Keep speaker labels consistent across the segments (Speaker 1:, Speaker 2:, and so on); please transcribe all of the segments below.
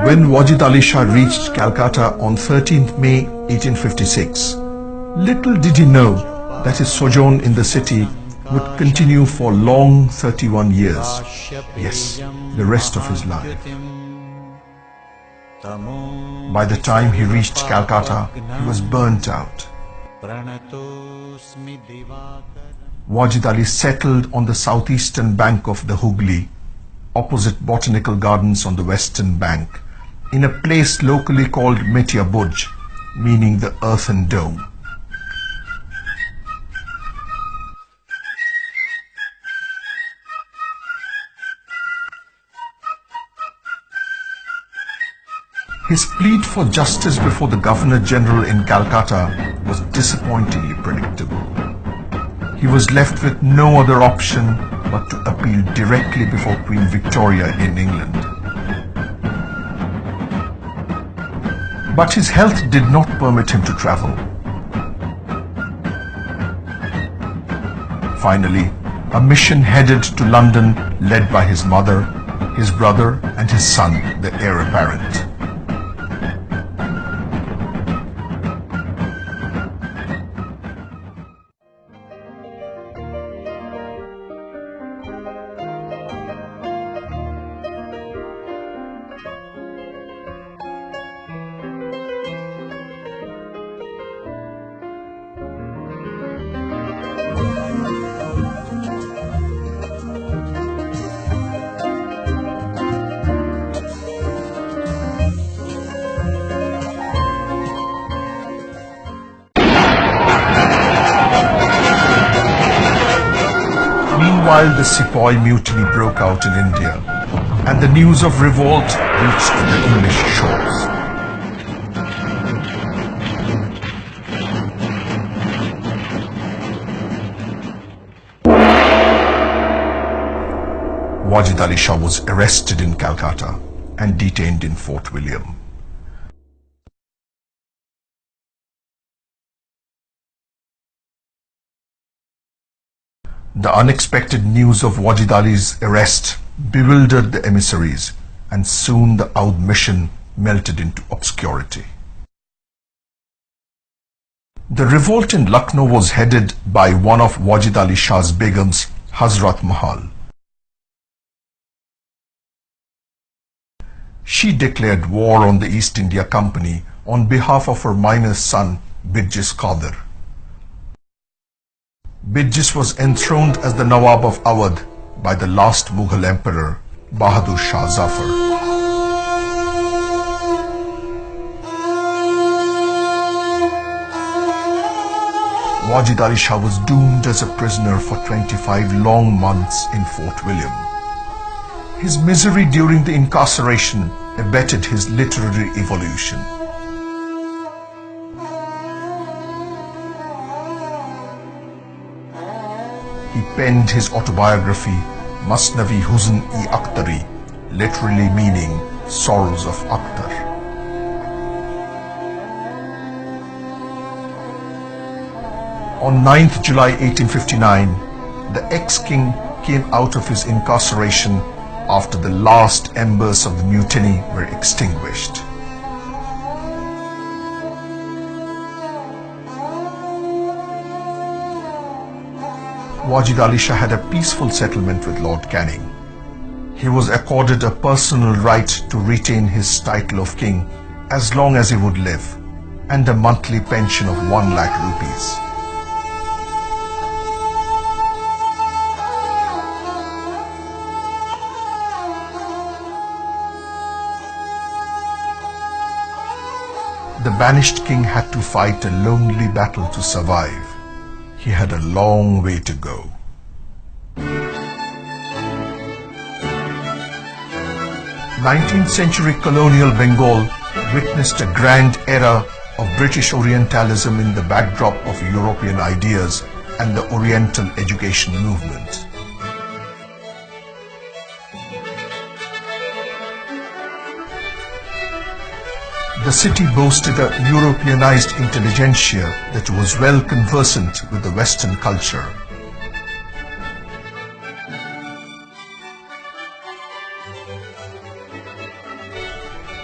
Speaker 1: When Wajid Ali Shah reached Calcutta on 13th May 1856, little did he know that his sojourn in the city would continue for long 31 years, yes, the rest of his life. By the time he reached Calcutta, he was burnt out. Wajid Ali settled on the southeastern bank of the Hooghly, opposite botanical gardens on the western bank, in a place locally called Matiaburj, meaning the earthen dome. His plea for justice before the Governor-General in Calcutta was disappointingly predictable. He was left with no other option but to appeal directly before Queen Victoria in England. But his health did not permit him to travel. Finally, a mission headed to London led by his mother, his brother and his son, the heir apparent. Meanwhile, the Sepoy mutiny broke out in India, and the news of revolt reached the English shores. Wajid Ali Shah was arrested in Calcutta and detained in Fort William. The unexpected news of Wajid Ali's arrest bewildered the emissaries, and soon the Oudh mission melted into obscurity. The revolt in Lucknow was headed by one of Wajid Ali Shah's begums, Hazrat Mahal. She declared war on the East India Company on behalf of her minor son, Bijis Qadir. Bijis was enthroned as the Nawab of Awadh by the last Mughal emperor, Bahadur Shah Zafar. Wajid Ali Shah was doomed as a prisoner for 25 long months in Fort William. His misery during the incarceration abetted his literary evolution. He penned his autobiography, Masnavi Huzn-e-Akhtari, literally meaning Sorrows of Akhtar. On 9th July 1859, the ex-king came out of his incarceration after the last embers of the mutiny were extinguished. Wajid Ali Shah had a peaceful settlement with Lord Canning. He was accorded a personal right to retain his title of king as long as he would live, and a monthly pension of 1 lakh rupees. The banished king had to fight a lonely battle to survive. he had a long way to go. 19th century colonial Bengal witnessed a grand era of British Orientalism in the backdrop of European ideas and the Oriental education movement. The city boasted a Europeanized intelligentsia that was well conversant with the Western culture.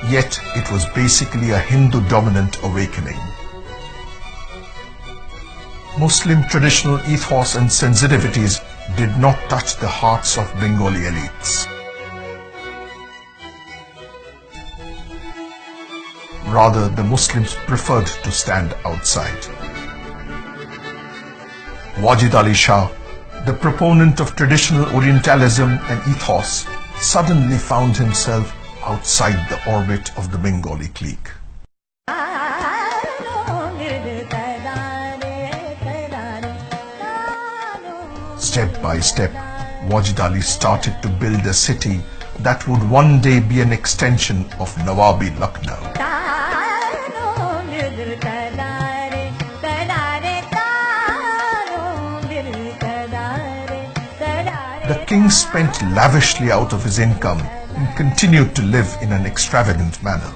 Speaker 1: Yet it was basically a Hindu-dominant awakening. Muslim traditional ethos and sensitivities did not touch the hearts of Bengali elites. Rather, the Muslims preferred to stand outside. Wajid Ali Shah, the proponent of traditional Orientalism and ethos, suddenly found himself outside the orbit of the Bengali clique. Step by step, Wajid Ali started to build a city that would one day be an extension of Nawabi Lucknow. The king spent lavishly out of his income and continued to live in an extravagant manner.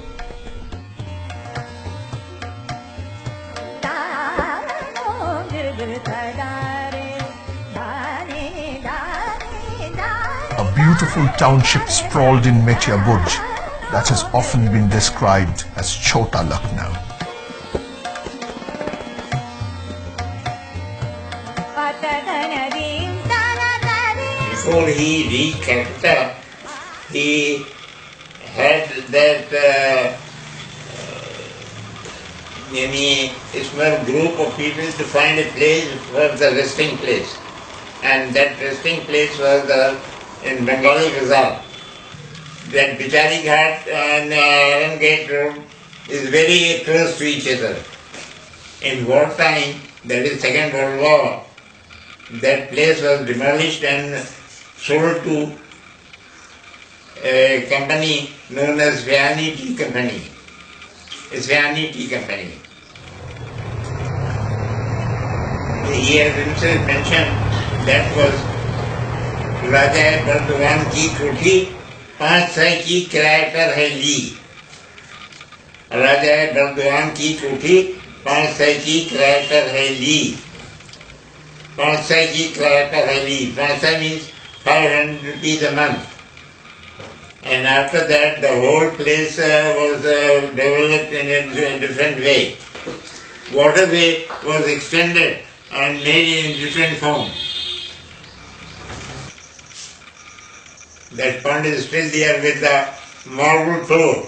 Speaker 1: A beautiful township sprawled in Matiaburj that has often been described as Chota Lucknow.
Speaker 2: Before he reached Calcutta, he had that small group of people to find a place for the resting place. And that resting place was in Bengali Bazaar. That Bichari Ghat and Iron Gate Road is very close to each other. In wartime, that is Second World War, that place was demolished and sold to a company known as Sviani Tea Company. Sviani Tea Company. He has himself mentioned that was Raja Bardwan ki koti 5 sai ki kiraye par hai li. Raja Bardwan ki koti 5 sai ki kiraye par hai li. 5 sai ki kiraye par hai li. 5 sai means 500 rupees a month. And after that, the whole place was developed in a different way. Waterway was extended and made in different form. That pond is still there with the marble floor,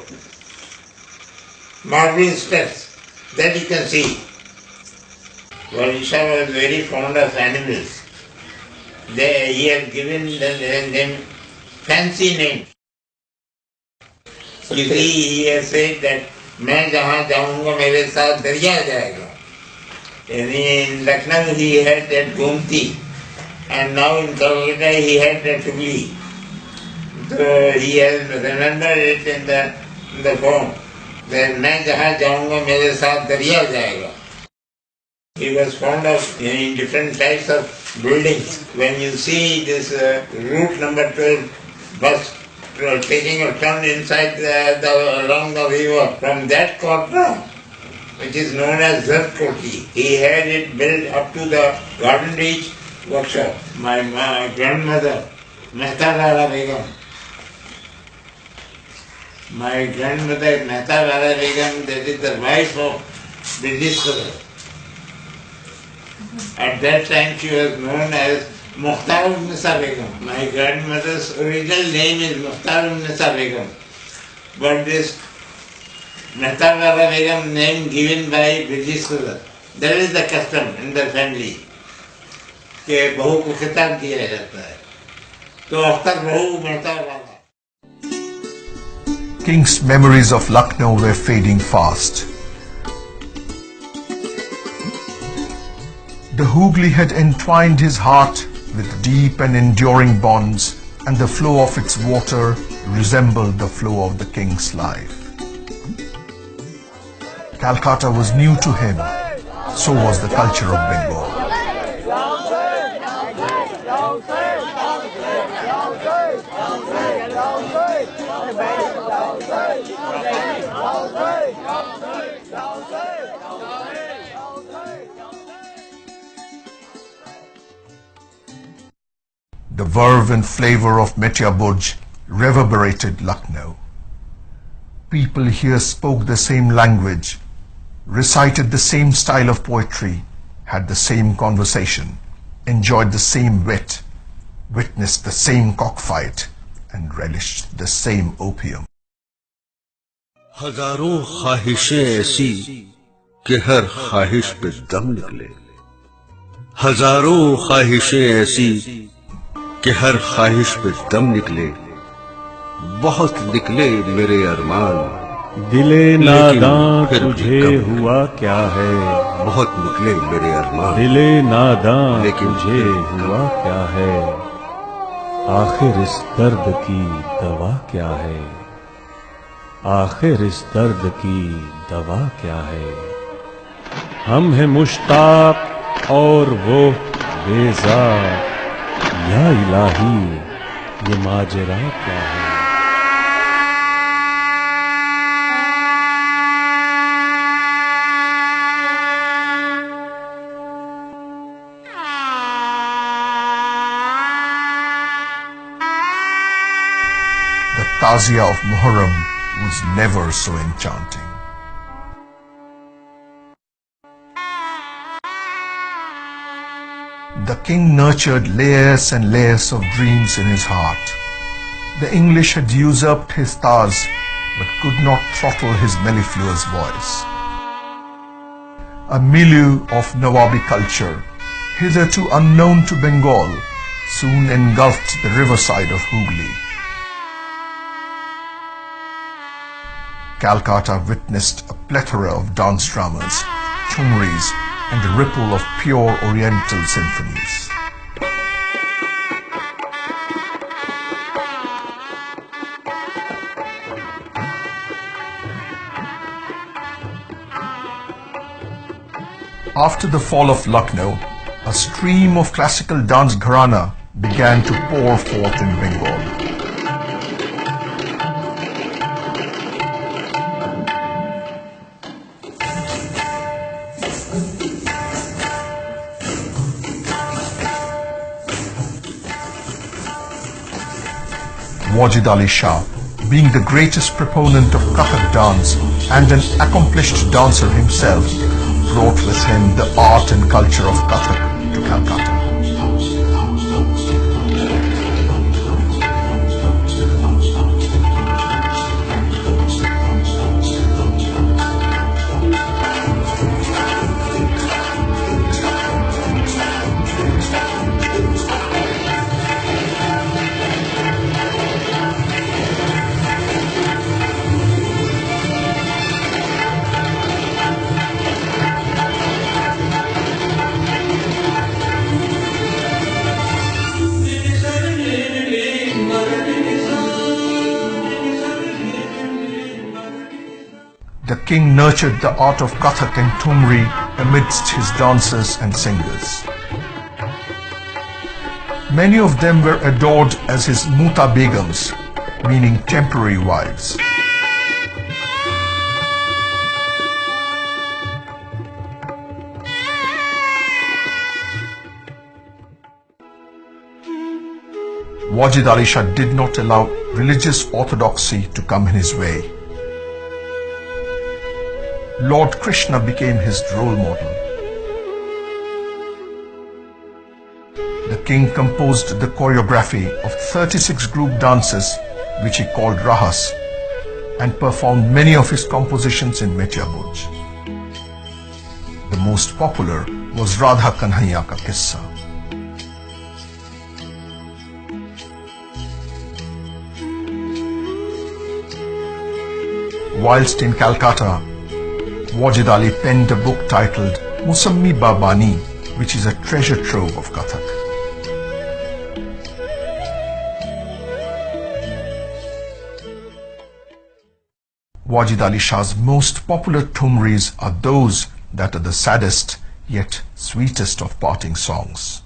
Speaker 2: marble steps, that you can see. Wajid Shah was very fond of animals. He had given them fancy names. You see, he has said that मैं जहाँ जाऊँगा मेरे साथ दरिया जाएगा. In Lucknow he had that Gomti, and now in Calcutta he had that Tugli. So he has remembered it in the form that मैं जहाँ जाऊँगा मेरे साथ दरिया जाएगा. He was fond of different types of buildings. When you see this route number 12 bus taking a turn inside along the river, from that corner, which is known as Zarkoti, he had it built up to the Garden Reach workshop. My grandmother, Mehta Lala Begum, that is the wife of British Scholar. At that time she was known as Matiaburj Begum. My grandmother's original name is Matiaburj Begum. But this Matiaburj Begum name given by British Scholar. That is the custom in the family. कि बहू को खिताब दिया जाता है. तो अब तक बहू Matiaburj.
Speaker 1: King's memories of Lucknow were fading fast. The Hooghly had entwined his heart with deep and enduring bonds, and the flow of its water resembled the flow of the king's life. Calcutta was new to him, so was the culture of Bengal. The verve and flavor of Matiaburj reverberated Lucknow. People here spoke the same language, recited the same style of poetry, had the same conversation, enjoyed the same wit, witnessed the same cockfight, and relished the same opium.
Speaker 3: हजारों ख्वाहिशें ऐसी कि हर ख्वाहिश पे दम निकले, हजारों ख्वाहिशें ऐसी कि हर ख्वाहिश पे दम निकले, बहुत निकले मेरे अरमान,
Speaker 4: दिले नादां तुझे हुआ क्या है,
Speaker 3: बहुत निकले मेरे अरमान,
Speaker 4: दिले नादां तुझे हुआ क्या है, आखिर इस दर्द की दवा क्या है, आखिर इस दर्द की दवा क्या है। हम हैं मुश्ताक और वो बेजार, या इलाही ये माजरा क्या है।
Speaker 1: The Tazia of Muharram was never so enchanting. The king nurtured layers and layers of dreams in his heart. The English had usurped his taz, but could not throttle his mellifluous voice. A milieu of Nawabi culture, hitherto unknown to Bengal, soon engulfed the riverside of Hooghly. Calcutta witnessed a plethora of dance dramas, thumris, and a ripple of pure Oriental symphonies. After the fall of Lucknow, a stream of classical dance gharana began to pour forth in Bengal. Wajid Ali Shah, being the greatest proponent of Kathak dance and an accomplished dancer himself, brought with him the art and culture of Kathak to Calcutta. The king nurtured the art of Kathak and Thumri amidst his dancers and singers. Many of them were adored as his Muta Begums, meaning temporary wives. Wajid Ali Shah did not allow religious orthodoxy to come in his way. Lord Krishna became his role model. The king composed the choreography of 36 group dances, which he called Rahas, and performed many of his compositions in Matiaburj. The most popular was Radha Kanhaiya Ka Kissa. Whilst in Calcutta, Wajid Ali penned a book titled Musammi Babani, which is a treasure trove of Kathak. Wajid Ali Shah's most popular thumris are those that are the saddest yet sweetest of parting songs.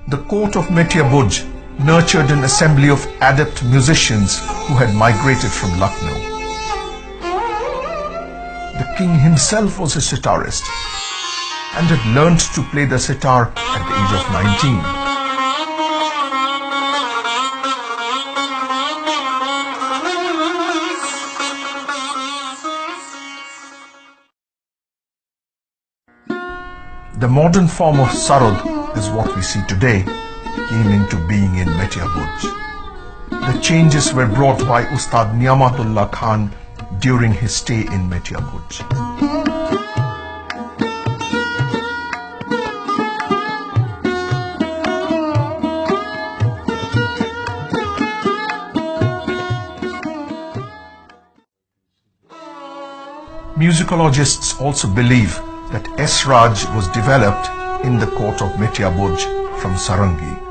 Speaker 1: The court of Matiaburj nurtured an assembly of adept musicians who had migrated from Lucknow. The king himself was a sitarist and had learnt to play the sitar at the age of 19. The modern form of sarod is what we see today came into being in Matiaburj. The changes were brought by Ustad Niamatullah Khan during his stay in Matiaburj. Musicologists also believe that Esraj was developed in the court of Matiaburj from Sarangi.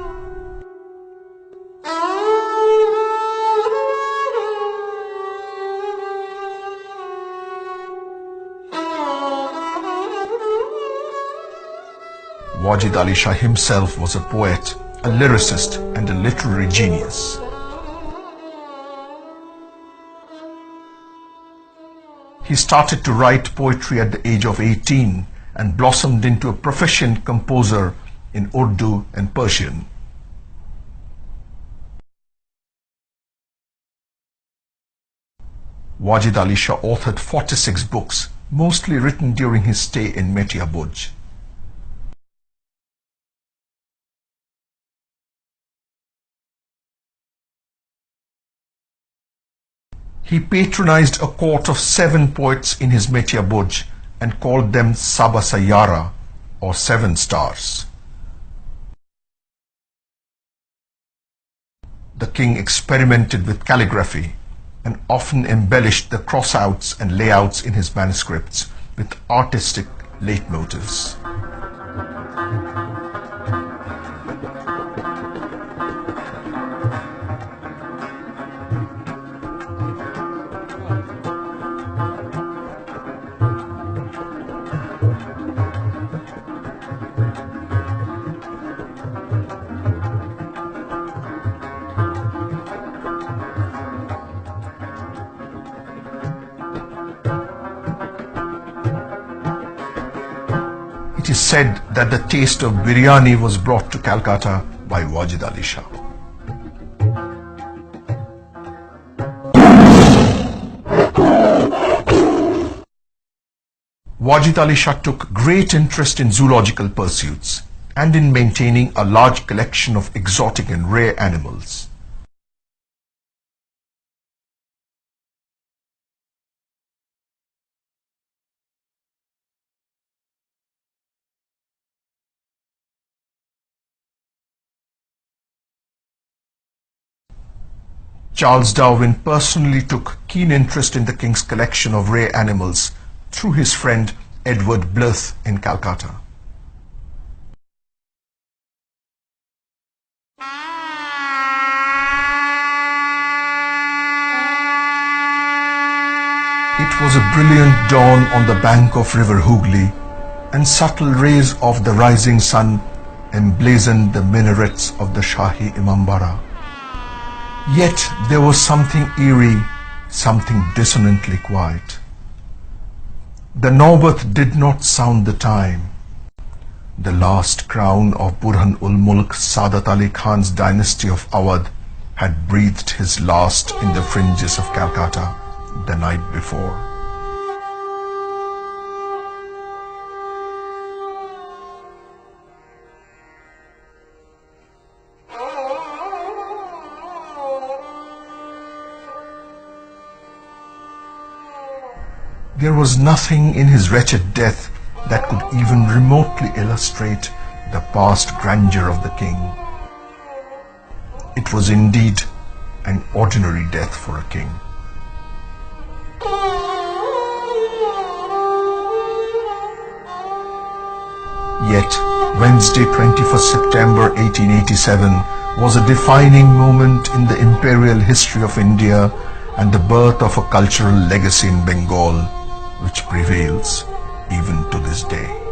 Speaker 1: Wajid Ali Shah himself was a poet, a lyricist and a literary genius. He started to write poetry at the age of 18 and blossomed into a proficient composer in Urdu and Persian. Wajid Ali Shah authored 46 books, mostly written during his stay in Matiaburj. He patronized a court of 7 poets in his Matiaburj and called them Saba Sayara, or 7 stars. The king experimented with calligraphy and often embellished the crossouts and layouts in his manuscripts with artistic leitmotifs. It is said that the taste of biryani was brought to Calcutta by Wajid Ali Shah. Wajid Ali Shah took great interest in zoological pursuits and in maintaining a large collection of exotic and rare animals. Charles Darwin personally took keen interest in the king's collection of rare animals through his friend Edward Blyth in Calcutta. It was a brilliant dawn on the bank of River Hooghly, and subtle rays of the rising sun emblazoned the minarets of the Shahi Imambara. Yet there was something eerie, something dissonantly quiet. The Naubat did not sound the time. the last crown of Burhan-ul-Mulk Sadat Ali Khan's dynasty of Awadh had breathed his last in the fringes of Calcutta the night before. There was nothing in his wretched death that could even remotely illustrate the past grandeur of the king. It was indeed an ordinary death for a king. Yet, Wednesday, 21st September 1887 was a defining moment in the imperial history of India and the birth of a cultural legacy in Bengal, which prevails even to this day.